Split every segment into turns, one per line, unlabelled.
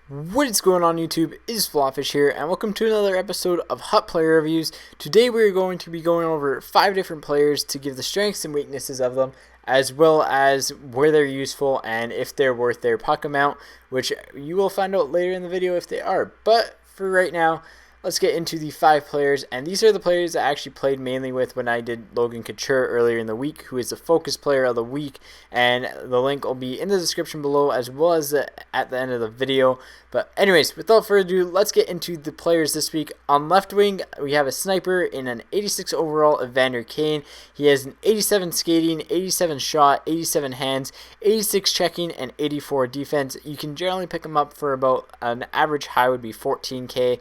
What is going on YouTube? It is FlopFish here, and welcome to another episode of Hut Player Reviews. Today we're going to be going over 5 different players to give the strengths and weaknesses of them, as well as where they're useful and if they're worth their puck amount, which you will find out later in the video if they are. But for right now, let's get into the 5 players, and these are the players I actually played mainly with when I did Logan Couture earlier in the week, who is the focus player of the week, and the link will be in the description below as well as at the end of the video. But anyways, without further ado, let's get into the players this week. On left wing, we have a sniper in an 86 overall of Kane. He has an 87 skating, 87 shot, 87 hands, 86 checking, and 84 defense. You can generally pick him up for about an average high would be 14K.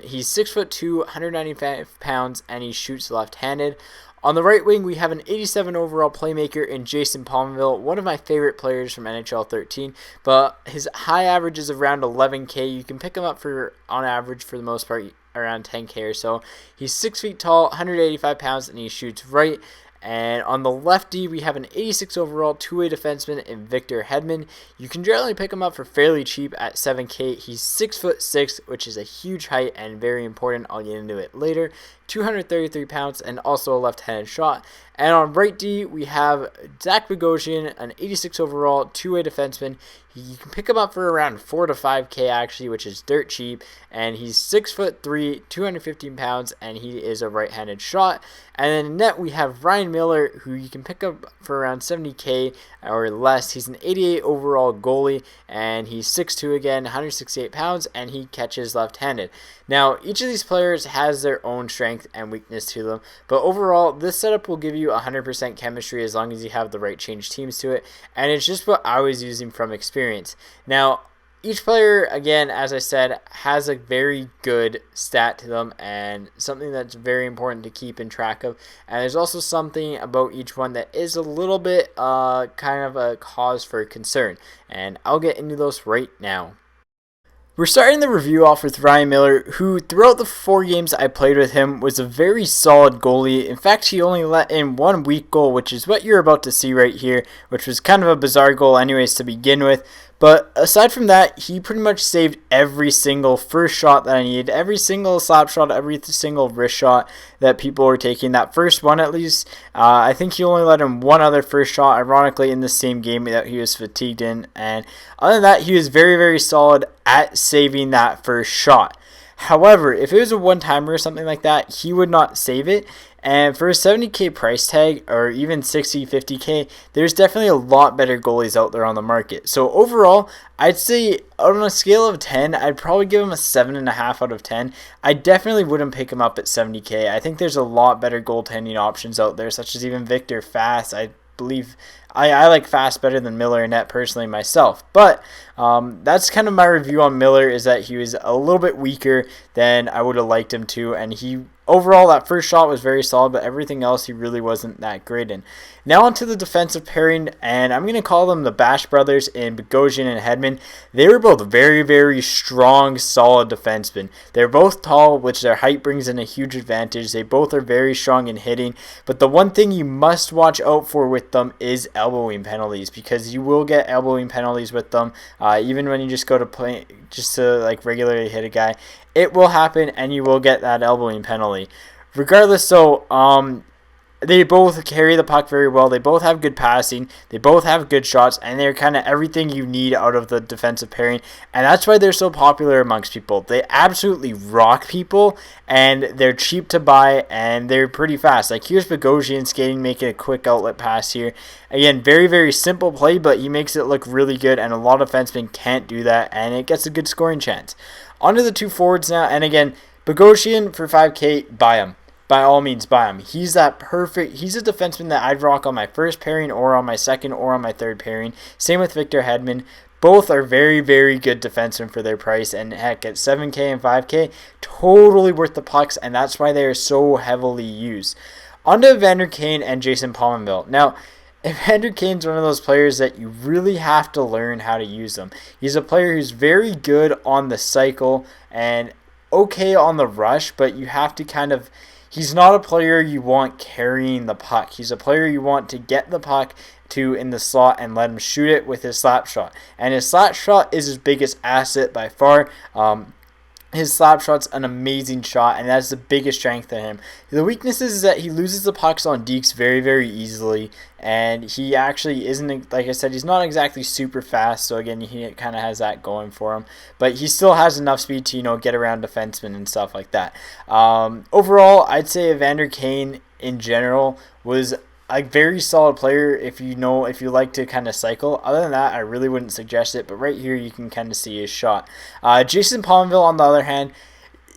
He's 6'2", 195 pounds, and he shoots left-handed. On the right wing, we have an 87 overall playmaker in Pominville, one of my favorite players from NHL 13, but his high average is around 11K. You can pick him up for, on average, for the most part, around 10K or so. He's 6 feet tall, 185 pounds, and he shoots right. And on the lefty, we have an 86 overall two-way defenseman in Hedman. You can generally pick him up for fairly cheap at 7K. He's 6'6", which is a huge height and very important. I'll get into it later. 233 pounds and also a left-handed shot. And on right D, we have Bogosian, an 86 overall two-way defenseman. You can pick him up for around 4 to 5K actually, which is dirt cheap. And he's 6'3", 215 pounds, and he is a right-handed shot. And then in net, we have Ryan Miller, who you can pick up for around 70K or less. He's an 88 overall goalie, and he's 6'2", again, 168 pounds, and he catches left-handed. Now, each of these players has their own strength and weakness to them, but overall, this setup will give you 100% chemistry as long as you have the right change teams to it, and it's just what I was using from experience. Now, each player, again, as I said, has a very good stat to them and something that's very important to keep in track of. And there's also something about each one that is a little bit kind of a cause for concern. And I'll get into those right now. We're starting the review off with Ryan Miller, who throughout the 4 games I played with him was a very solid goalie. In fact, he only let in 1 weak goal, which is what you're about to see right here, which was kind of a bizarre goal anyways to begin with. But aside from that, he pretty much saved every single first shot that I needed, every single slap shot, every single wrist shot that people were taking. That first one at least, I think he only let in 1 other first shot, ironically in the same game that he was fatigued in. And other than that, he was very, very solid at saving that first shot. However, if it was a one-timer or something like that, he would not save it. And for a 70K price tag, or even 60, 50K, there's definitely a lot better goalies out there on the market. So overall, I'd say on a scale of 10, I'd probably give him a 7.5 out of 10. I definitely wouldn't pick him up at 70K. I think there's a lot better goaltending options out there, such as even Victor Fast. I believe I like Fast better than Miller in net personally myself. But that's kind of my review on Miller, is that he was a little bit weaker than I would have liked him to. And he overall, that first shot was very solid, but everything else he really wasn't that great in. Now onto the defensive pairing, and I'm going to call them the Bash brothers in Bogosian and Hedman. They were both very, very strong, solid defensemen. They're both tall, which their height brings in a huge advantage. They both are very strong in hitting, but the one thing you must watch out for with them is elbowing penalties, because you will get elbowing penalties with them, even when you just go to play, just to like regularly hit a guy. It will happen, and you will get that elbowing penalty. Regardless, so they both carry the puck very well. They both have good passing. They both have good shots, and they're kind of everything you need out of the defensive pairing. And that's why they're so popular amongst people. They absolutely rock people, and they're cheap to buy, and they're pretty fast. Like here's Bogosian skating, making a quick outlet pass here. Again, very, very simple play, but he makes it look really good, and a lot of defensemen can't do that, and it gets a good scoring chance. On to the 2 forwards now, and again, Bogosian for 5K, buy him. By all means, buy him. He's a defenseman that I'd rock on my first pairing or on my second or on my third pairing. Same with Victor Hedman. Both are very, very good defensemen for their price, and heck, at 7K and 5K, totally worth the pucks, and that's why they are so heavily used. On to Kane and Pominville. Now, Kane's one of those players that you really have to learn how to use them. He's a player who's very good on the cycle and okay on the rush, but you have to kind of... He's not a player you want carrying the puck. He's a player you want to get the puck to in the slot and let him shoot it with his slap shot. And his slap shot is his biggest asset by far. His slap shot's an amazing shot, and that's the biggest strength of him. The weakness is that he loses the pucks on dekes very, very easily, and he actually isn't, like I said, he's not exactly super fast, so again, he kind of has that going for him. But he still has enough speed to, get around defensemen and stuff like that. Overall, I'd say Evander Kane in general was a very solid player if you like to kind of cycle. Other than that, I really wouldn't suggest it, but right here you can kind of see his shot. Jason Pominville, on the other hand,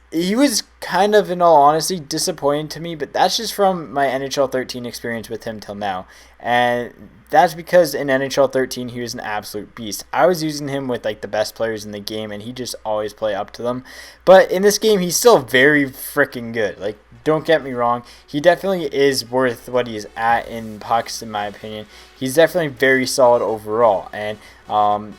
he was kind of, in all honesty, disappointing to me, but that's just from my NHL 13 experience with him till now. And that's because in NHL 13 he was an absolute beast. I was using him with like the best players in the game, and he just always play up to them. But in this game, he's still very freaking good. Like, don't get me wrong, he definitely is worth what he's at in pucks, in my opinion. He's definitely very solid overall. And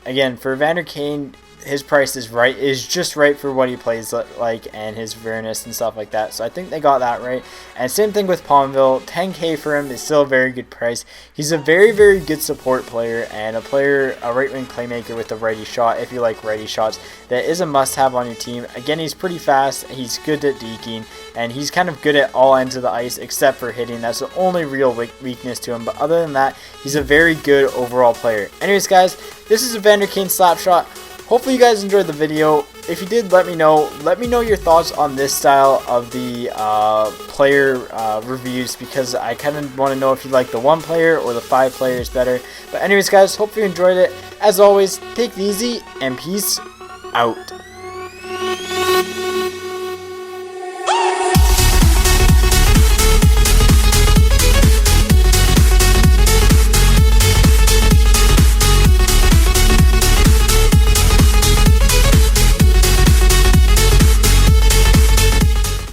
again, for Evander Kane, his price is just right for what he plays like and his rareness and stuff like that. So I think they got that right. And same thing with Pominville. 10K for him is still a very good price. He's a very, very good support player and a right wing playmaker with a righty shot. If you like righty shots, that is a must-have on your team. Again, he's pretty fast. He's good at deking, and he's kind of good at all ends of the ice except for hitting. That's the only real weakness to him. But other than that, he's a very good overall player. Anyways, guys, this is Evander Kane Slapshot. Hopefully you guys enjoyed the video. If you did, let me know. Let me know your thoughts on this style of the player reviews, because I kind of want to know if you like the 1 player or the 5 players better. But anyways, guys, hope you enjoyed it. As always, take it easy and peace out.